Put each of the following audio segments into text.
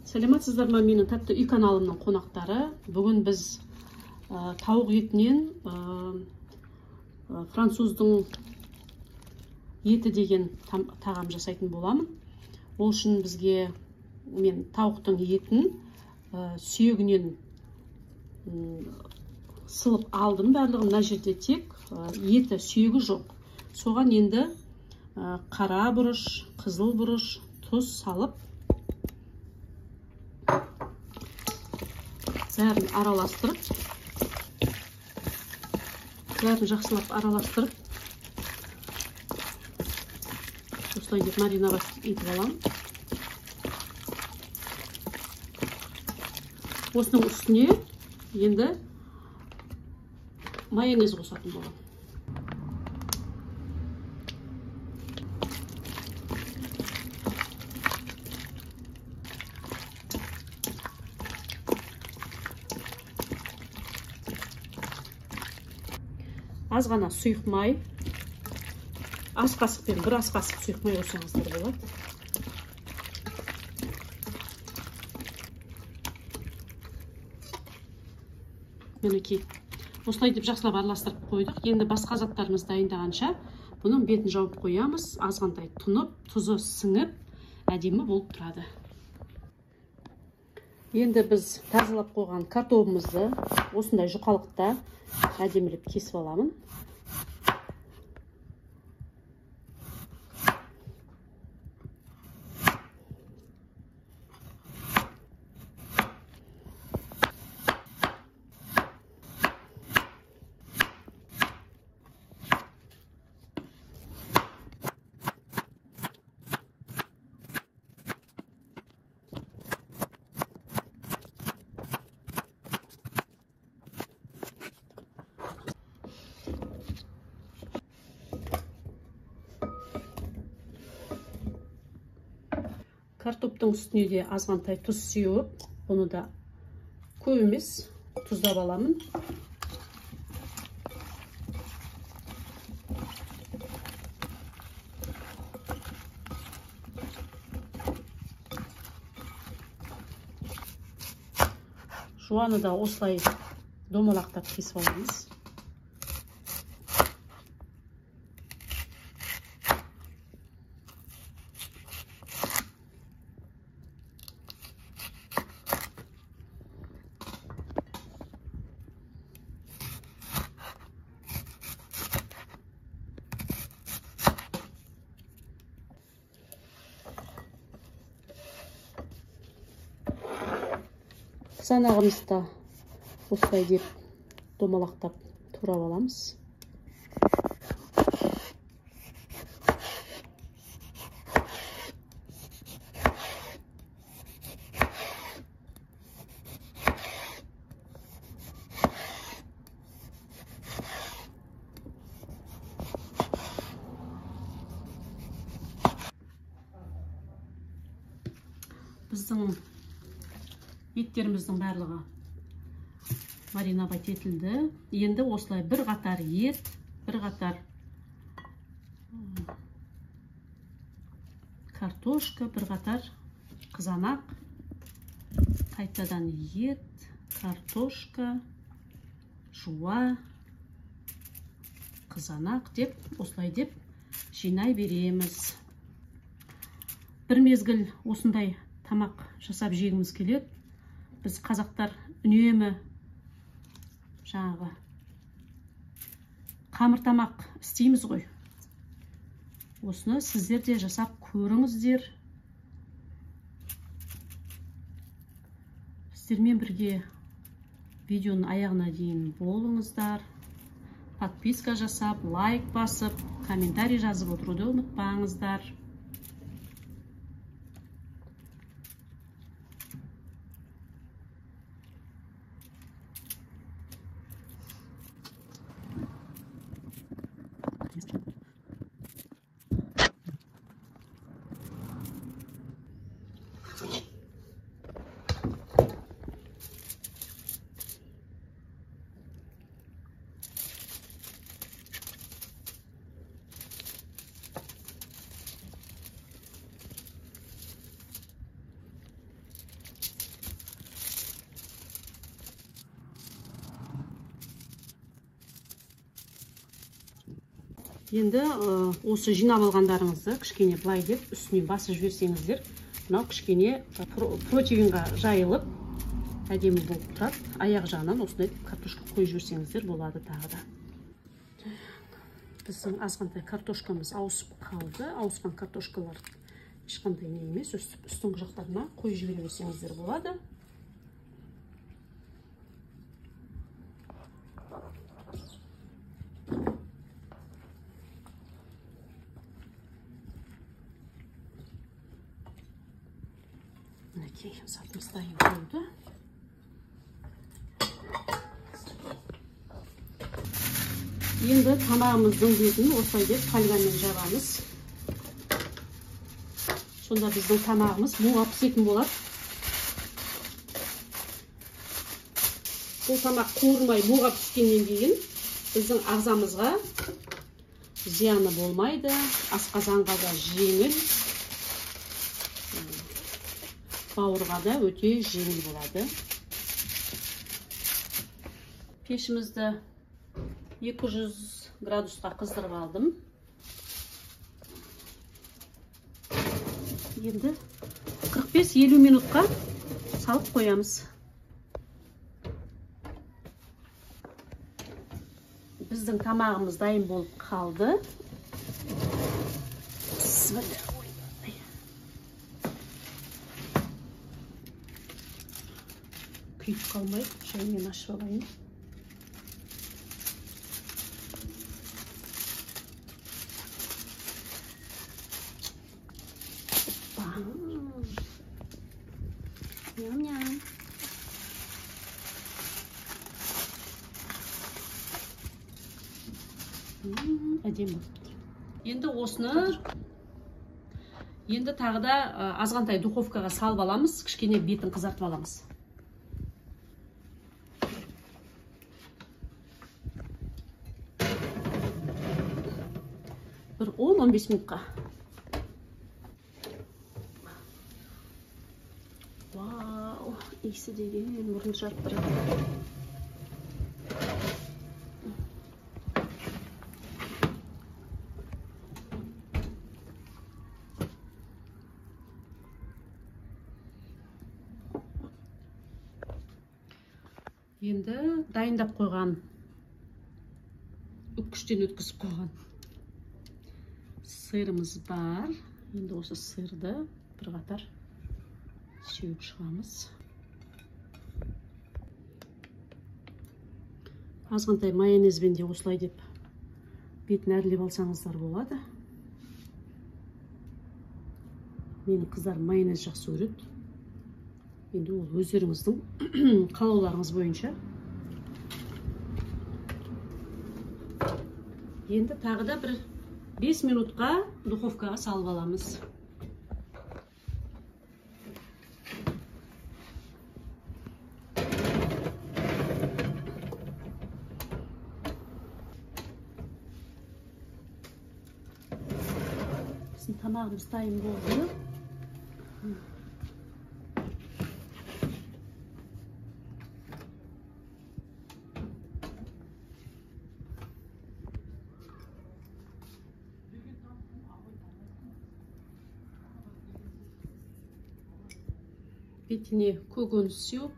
Сәлеметсіздер ме, менің тәтті үй каналымның қонақтары. Бүгін біз тауық етінен француздың еті деген тағам жасайтын боламын. Ол үшін бізге мен тауықтың етін сүйегінен сылып алдым. Барлығын мына жерде тек еті, сүйегі жоқ. Соған енді қара бұрыш, қызыл бұрыш, тұз салып бәрін араластырып, бәрін жақсылап араластырып, осылай деп маринад етіп аламын. Осының үстіне енді майонез қосатын боламын. Аз ғана сұйық май, ас қасықпен бір ас қасық сұйық май қоссаңыздар болады. Мінекей, осылай деп жақсылап араластырып қойдық. Енді басқа заттарымыз дайындағанша бұның бетін жауып қоямыз. Азғантай тұнып, тұзы сіңіп, әдемі болып тұрады. Енді біз тазалап қойған картобымызды осындай жұқалықта әдемілеп кесіп аламын. Картоптың үстіне де азғантай тұз сеуіп, оны да көп емес тұздап аламын. Жуаны да осылай домалақтап кесіп аламыз. Қызанағымызды осылай деп домалақтап турап аламыз. Біздің еттеріміздің барлығы маринад етілді. Енді осылай бір қатар ет, бір қатар картошка, бір қатар қызанақ, қайтадан ет, картошка, жуа, қызанақ деп, осылай деп жинай береміз. Бір мезгіл осындай тамақ жасап жегіміз келеді. Біз қазақтар үнемі жаңағы қамыр тамақ істейміз ғой. Осыны сіздер де жасап көріңіздер. Сіздермен бірге видеоның аяғына дейін болыңыздар. Подписка жасап, лайк басып, комментарий жазып отыруды ұмытпаңыздар. Енді осы жинап алғандарыңызды кішкене былай деп үстіне басып жіберсеңіздер, мынау кішкене противенға жайылып әдемі болып тұрады. Аяқ жағынан осындай картошка қойып жіберсеңіздер болады тағы да. Біздің азғантай картошкамыз ауысып қалды. Ауысқан картошкалар ешқандай не емес, үстіңгі жақтарына қойып жібере берсеңіздер болады. Мінекей, сатымыз дайын болды. Енді тамағымыздың бетін осылай деп фольгамен жабамыз. Сонда біздің тамағымыз буға пісетін болады. Бұл тамақ қуырмай буға піскеннен кейін біздің ағзамызға зияны болмайды, асқазанға да жеңіл, бауырға да өте жеңіл болады. Пешімізді 200 градусқа қыздырып алдым. Енді 45-50 минутқа салып қоямыз. Біздің тамағымыз дайын болып қалды. Күйіп қалмай, шаймен ашып алайын. Ням-ням. Әдемі. Енді осыны тағы да азғантай духовкаға салып аламыз, кішкене бетін қызартып аламыз. Бір 10-15 минутқа. Вау, иісі деген мұрын жарып тұрады. Енді дайындап қойған, үккіштен өткізіп қойған сырымыз бар. Енді осы сырды бір қатар сеуіп шығамыз. Азғантай майонезбен де осылай деп бетін әрлеп алсаңыздар болады. Менің қыздар майонез жақсы көреді. Енді ол өздеріңіздің қалауларыңыз бойынша. Енді тағы да бір 5 минутқа духовкаға салып аламыз. Біздің тамағымыз дайын болды. Бетіне көкөніс сеуіп,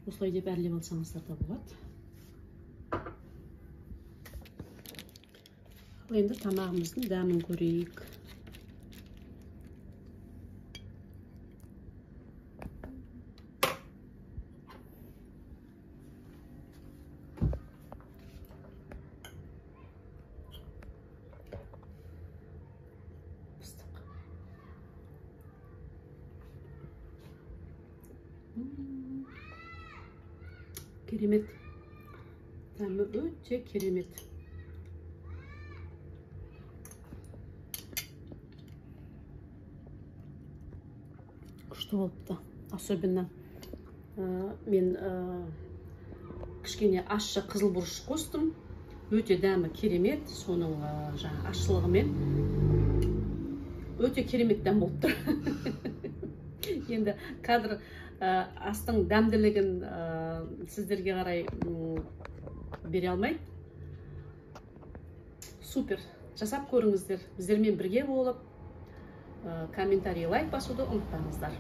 осылай деп әрлеп алсаңыздар да болады. Енді тамағымыздың дәмін көрейік. Керемет. Дәмі өте керемет. Күшті болыпты. Особенно мен кішкене ащы қызыл бұрыш қостым. Өте дәмі керемет. Соның жаңа ащылығымен өте керемет дәм болып тұр. Енді кадр астың дәмділігін сіздерге қарай бере алмайды. супер, жасап көріңіздер, біздермен бірге болып, комментарий, лайк басуды ұмытпаңыздар.